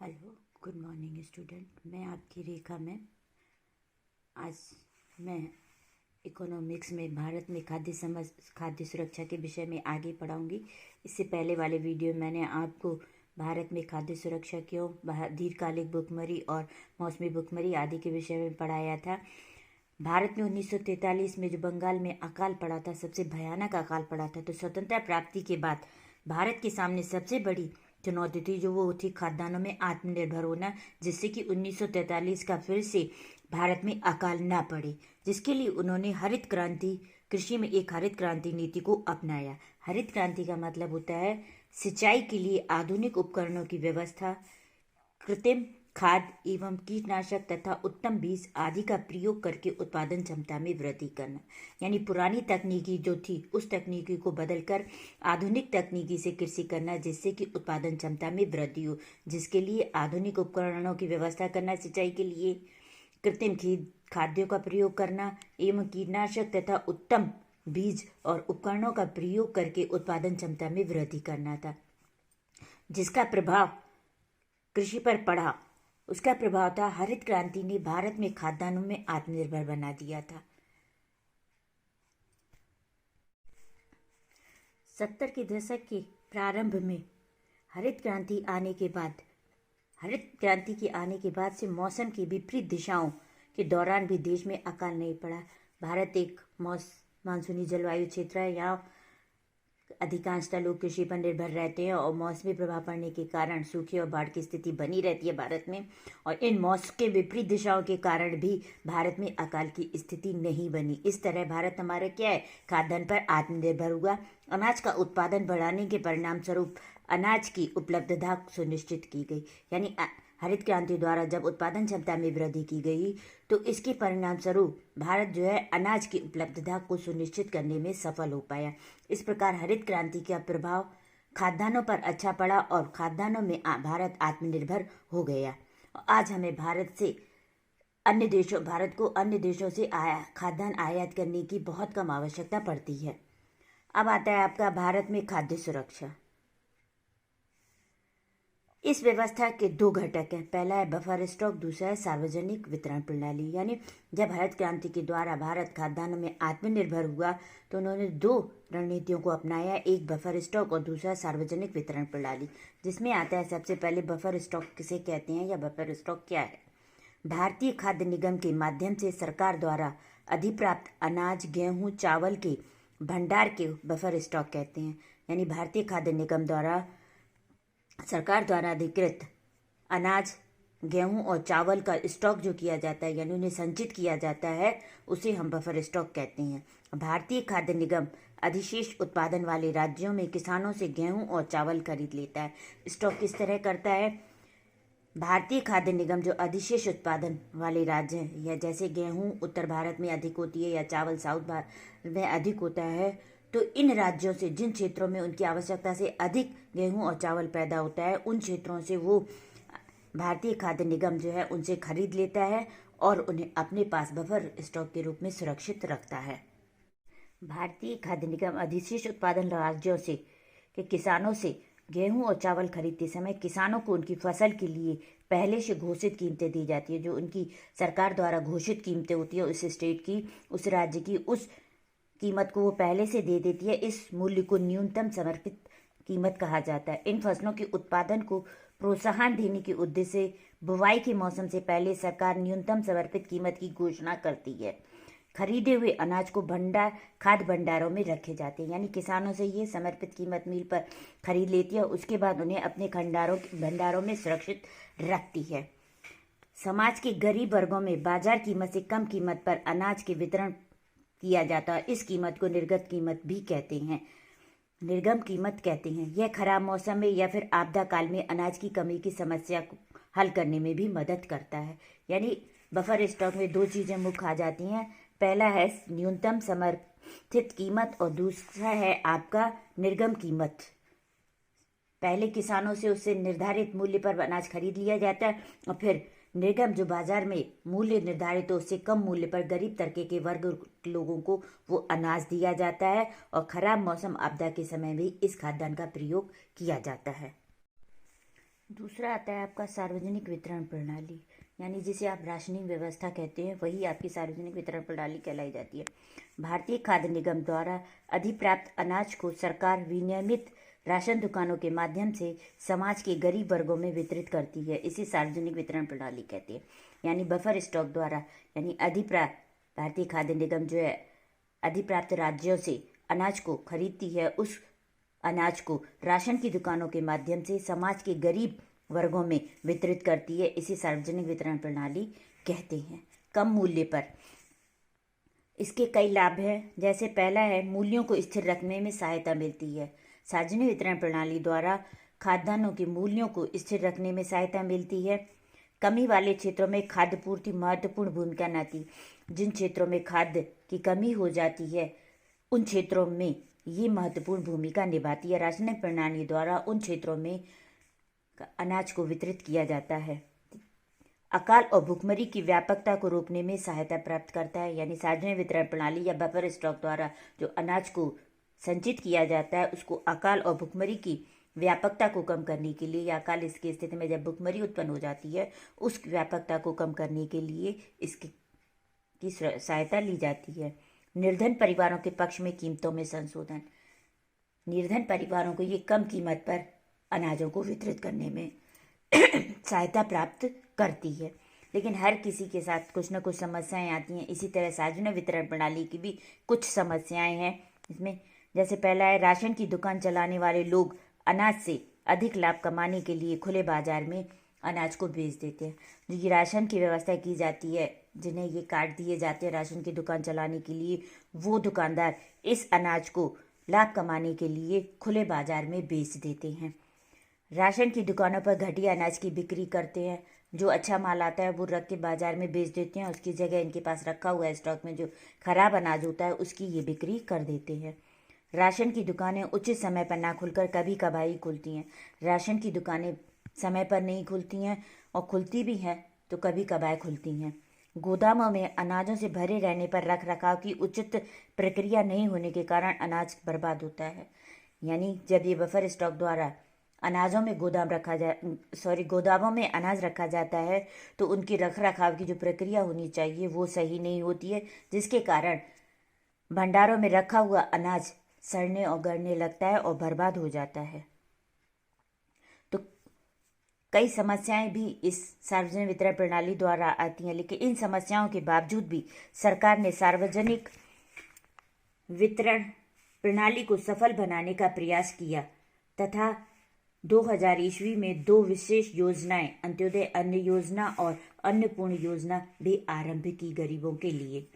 Hello, good morning student. मैं आपकी रेखा ma'am. आज मैं इकोनॉमिक्स में भारत में खाद्य सुरक्षा के विषय में आगे पढ़ाऊंगी। इससे पहले वाले वीडियो में मैंने आपको भारत में खाद्य सुरक्षा क्यों, दीर्घकालिक भुखमरी और मौसमी भुखमरी आदि के विषय में पढ़ाया था। भारत में 1943 में जो बंगाल में अकाल पड़ा था, सबसे भयानक अकाल पड़ा था, तो स्वतंत्रता प्राप्ति के बाद भारत के सामने सबसे बड़ी चुनौती थी जो वो थी खाद्यान्नों में आत्मनिर्भर होना, जिससे कि 1943 का फिर से भारत में अकाल ना पड़े, जिसके लिए उन्होंने हरित क्रांति, कृषि में एक हरित क्रांति नीति को अपनाया। हरित क्रांति का मतलब होता है सिंचाई के लिए आधुनिक उपकरणों की व्यवस्था, कृत्रिम खाद एवं कीटनाशक तथा उत्तम बीज आदि का प्रयोग करके उत्पादन क्षमता में वृद्धि करना। यानी पुरानी तकनीकी जो थी उस तकनीकी को बदलकर आधुनिक तकनीकी से कृषि करना, जिससे कि उत्पादन क्षमता में वृद्धि हो, जिसके लिए आधुनिक उपकरणों की व्यवस्था करना, सिंचाई के लिए कृत्रिम खाद्यों का प्रयोग करना एवं कीटनाशक तथा उत्तम बीज और उपकरणों का प्रयोग करके उत्पादन क्षमता में वृद्धि करना था, जिसका प्रभाव कृषि पर पड़ा। उसका प्रभाव था हरित क्रांति ने भारत में खाद्यान्नों में आत्मनिर्भर बना दिया था। 70 के दशक के प्रारंभ में हरित क्रांति आने के बाद से मौसम की विपरीत दिशाओं के दौरान भी देश में अकाल नहीं पड़ा। भारत एक मानसूनी जलवायु क्षेत्र है। यहाँ अधिकांशतः लोग कृषि पर निर्भर रहते हैं और मौसमी प्रभाव पड़ने के कारण सूखे और बाढ़ की स्थिति बनी रहती है भारत में। और इन मौसम के विपरीत दिशाओं के कारण भी भारत में अकाल की स्थिति नहीं बनी। इस तरह भारत हमारा क्या है, खाद्यान्न पर आत्मनिर्भर हुआ। अनाज का उत्पादन बढ़ाने के परिणाम स्वरूप अनाज की उपलब्धता सुनिश्चित की गई। यानी हरित क्रांति द्वारा जब उत्पादन क्षमता में वृद्धि की गई तो इसके परिणाम स्वरूप भारत जो है अनाज की उपलब्धता को सुनिश्चित करने में सफल हो पाया। इस प्रकार हरित क्रांति का प्रभाव खाद्यान्नों पर अच्छा पड़ा और खाद्यान्नों में भारत आत्मनिर्भर हो गया। आज हमें भारत को अन्य देशों से खाद्यान्न आयात करने की बहुत कम आवश्यकता पड़ती है। अब आता है आपका भारत में खाद्य सुरक्षा। इस व्यवस्था के दो घटक हैं। पहला है बफर स्टॉक, दूसरा है सार्वजनिक वितरण प्रणाली। यानी जब हरित क्रांति के द्वारा भारत खाद्यान्न में आत्मनिर्भर हुआ तो उन्होंने दो रणनीतियों को अपनाया, एक बफर स्टॉक और दूसरा सार्वजनिक वितरण प्रणाली। जिसमें आता है सबसे पहले बफर स्टॉक किसे कहते हैं या बफर स्टॉक क्या है। भारतीय खाद्य निगम के माध्यम से सरकार द्वारा अधिप्राप्त अनाज, गेहूँ, चावल के भंडार के बफर स्टॉक कहते हैं। यानी भारतीय खाद्य निगम द्वारा सरकार द्वारा अधिकृत अनाज, गेहूं और चावल का स्टॉक जो किया जाता है, यानी उन्हें संचित किया जाता है, उसे हम बफर स्टॉक कहते हैं। भारतीय खाद्य निगम अधिशेष उत्पादन वाले राज्यों में किसानों से गेहूं और चावल खरीद लेता है। स्टॉक किस तरह करता है, भारतीय खाद्य निगम जो अधिशेष उत्पादन वाले राज्य हैं, या जैसे गेहूं उत्तर भारत में अधिक होती है या चावल साउथ भारत में अधिक होता है, तो इन राज्यों से जिन क्षेत्रों में उनकी आवश्यकता से अधिक गेहूं और चावल पैदा होता है, उन क्षेत्रों से वो भारतीय खाद्य निगम जो है उनसे खरीद लेता है और उन्हें अपने पास बफर स्टॉक के रूप में सुरक्षित रखता है। भारतीय खाद्य निगम अधिशेष उत्पादन राज्यों से के किसानों से गेहूं और चावल खरीदते समय किसानों को उनकी फसल के लिए पहले से घोषित कीमतें दी जाती है। जो उनकी सरकार द्वारा घोषित कीमतें होती है उस स्टेट की, उस राज्य की, उस कीमत को वो पहले से दे देती है। इस मूल्य को न्यूनतम समर्पित कीमत कहा जाता है। इन फसलों के उत्पादन को प्रोत्साहन देने के उद्देश्य से बुवाई के मौसम से पहले सरकार न्यूनतम समर्पित कीमत की घोषणा करती है। खरीदे हुए अनाज को खाद्य भंडारों में रखे जाते हैं। यानी किसानों से ये समर्पित कीमत मिल पर खरीद लेती है, उसके बाद उन्हें अपने भंडारों में सुरक्षित रखती है। समाज के गरीब वर्गों में बाजार कीमत से कम कीमत पर अनाज के वितरण किया जाता है। इस कीमत को निर्गत कीमत भी कहते हैं, निर्गम कीमत कहते हैं। यह खराब मौसम में या फिर आपदा काल में अनाज की कमी की समस्या को हल करने में भी मदद करता है। यानी बफर स्टॉक में दो चीज़ें मुख्य आ जाती हैं। पहला है न्यूनतम समर्थित कीमत और दूसरा है आपका निर्गम कीमत। पहले किसानों से उससे निर्धारित मूल्य पर अनाज खरीद लिया जाता है और फिर निर्गम जो बाजार में मूल्य निर्धारित हो उससे कम मूल्य पर गरीब तबके के वर्ग लोगों को वो अनाज दिया जाता है और खराब मौसम आपदा के समय भी इस खाद्यान्न का प्रयोग किया जाता है। दूसरा आता है आपका सार्वजनिक वितरण प्रणाली, यानी जिसे आप राशनिंग व्यवस्था कहते हैं, वही आपकी सार्वजनिक वितरण प्रणाली कहलाई जाती है। भारतीय खाद्य निगम द्वारा अधिप्राप्त अनाज को सरकार विनियमित राशन दुकानों के माध्यम से समाज के गरीब वर्गों में वितरित करती है। इसे सार्वजनिक वितरण प्रणाली कहते हैं। यानी बफर स्टॉक द्वारा, यानी अधिप्राप्त, भारतीय खाद्य निगम जो है अधिप्राप्त राज्यों से अनाज को खरीदती है, उस अनाज को राशन की दुकानों के माध्यम से समाज के गरीब वर्गों में वितरित करती है। इसे सार्वजनिक वितरण प्रणाली कहते हैं। कम मूल्य पर इसके कई लाभ हैं। जैसे पहला है, मूल्यों को स्थिर रखने में सहायता मिलती है। सार्वजनिक वितरण प्रणाली द्वारा खाद्यान्नों के मूल्यों को स्थिर रखने में सहायता मिलती है। कमी वाले क्षेत्रों में खाद्य पूर्ति महत्वपूर्ण भूमिका निभाती। जिन क्षेत्रों में खाद्य की कमी हो जाती है, उन क्षेत्रों में ये महत्वपूर्ण भूमिका निभाती है। रासायनिक प्रणाली द्वारा उन क्षेत्रों में अनाज को वितरित किया जाता है। अकाल और भुखमरी की व्यापकता को रोकने में सहायता प्राप्त करता है। यानी सार्वजनिक वितरण प्रणाली या बफर स्टॉक द्वारा जो अनाज को संचित किया जाता है, उसको अकाल और भुखमरी की व्यापकता को कम करने के लिए, या अकाल इसकी स्थिति में जब भुखमरी उत्पन्न हो जाती है, उस व्यापकता को कम करने के लिए इसकी सहायता ली जाती है। निर्धन परिवारों के पक्ष में कीमतों में संशोधन। निर्धन परिवारों को ये कम कीमत पर अनाजों को वितरित करने में सहायता प्राप्त करती है। लेकिन हर किसी के साथ कुछ न कुछ समस्याएं आती हैं। इसी तरह सार्वजनिक वितरण प्रणाली की भी कुछ समस्याएं हैं इसमें। जैसे पहला है, राशन की दुकान चलाने वाले लोग अनाज से अधिक लाभ कमाने के लिए खुले बाजार में अनाज को बेच देते हैं। जो ये राशन की व्यवस्था की जाती है, जिन्हें ये कार्ड दिए जाते हैं राशन की दुकान चलाने के लिए, वो दुकानदार इस अनाज को लाभ कमाने के लिए खुले बाजार में बेच देते हैं। राशन की दुकानों पर घटिया अनाज की बिक्री करते हैं। जो अच्छा माल आता है वो रख के बाजार में बेच देते हैं। उसकी जगह इनके पास रखा हुआ है स्टॉक में जो खराब अनाज होता है, उसकी ये बिक्री कर देते हैं। राशन की दुकानें उचित समय पर ना खुलकर कभी कभार खुलती हैं। राशन की दुकानें समय पर नहीं खुलती हैं, और खुलती भी हैं तो कभी कभार खुलती हैं। गोदामों में अनाजों से भरे रहने पर रख रखाव की उचित प्रक्रिया नहीं होने के कारण अनाज बर्बाद होता है। यानी जब ये बफर स्टॉक द्वारा अनाजों में गोदामों में अनाज रखा जाता है, तो उनकी रख रखाव की जो प्रक्रिया होनी चाहिए वो सही नहीं होती है, जिसके कारण भंडारों में रखा हुआ अनाज सड़ने और गलने लगता है और बर्बाद हो जाता है। तो कई समस्याएं भी इस सार्वजनिक वितरण प्रणाली द्वारा आती हैं, लेकिन इन समस्याओं के बावजूद भी सरकार ने सार्वजनिक वितरण प्रणाली को सफल बनाने का प्रयास किया तथा 2000 ईस्वी में 2 विशेष योजनाएं, अंत्योदय अन्न योजना और अन्नपूर्ण योजना भी आरंभ की गरीबों के लिए।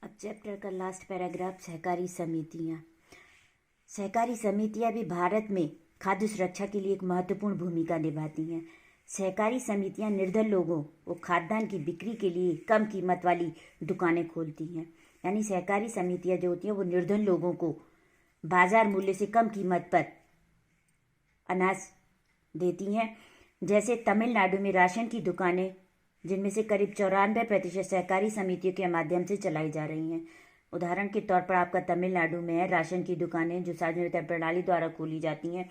अब चैप्टर का लास्ट पैराग्राफ, सहकारी समितियां। सहकारी समितियां भी भारत में खाद्य सुरक्षा के लिए एक महत्वपूर्ण भूमिका निभाती हैं। सहकारी समितियां निर्धन लोगों को खाद्यान्न की बिक्री के लिए कम कीमत वाली दुकानें खोलती हैं। यानी सहकारी समितियां जो होती हैं वो निर्धन लोगों को बाजार मूल्य से कम कीमत पर अनाज देती हैं। जैसे तमिलनाडु में राशन की दुकानें, जिनमें से करीब 94% सहकारी समितियों के माध्यम से चलाई जा रही हैं। उदाहरण के तौर पर आपका तमिलनाडु में है राशन की दुकानें जो सार्वजनिक वितरण प्रणाली द्वारा खोली जाती हैं,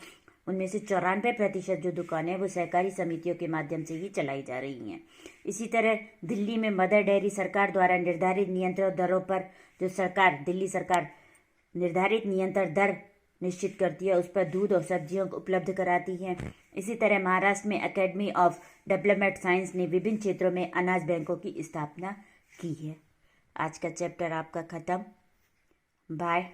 उनमें से 94% जो दुकानें वो सहकारी समितियों के माध्यम से ही चलाई जा रही हैं। इसी तरह दिल्ली में मदर डेयरी सरकार द्वारा निर्धारित नियंत्रण दरों पर दिल्ली सरकार निर्धारित नियंत्रण दर निश्चित करती है, उस पर दूध और सब्जियों को उपलब्ध कराती है। इसी तरह महाराष्ट्र में एकेडमी ऑफ डेवलपमेंट साइंस ने विभिन्न क्षेत्रों में अनाज बैंकों की स्थापना की है। आज का चैप्टर आपका खत्म। बाय।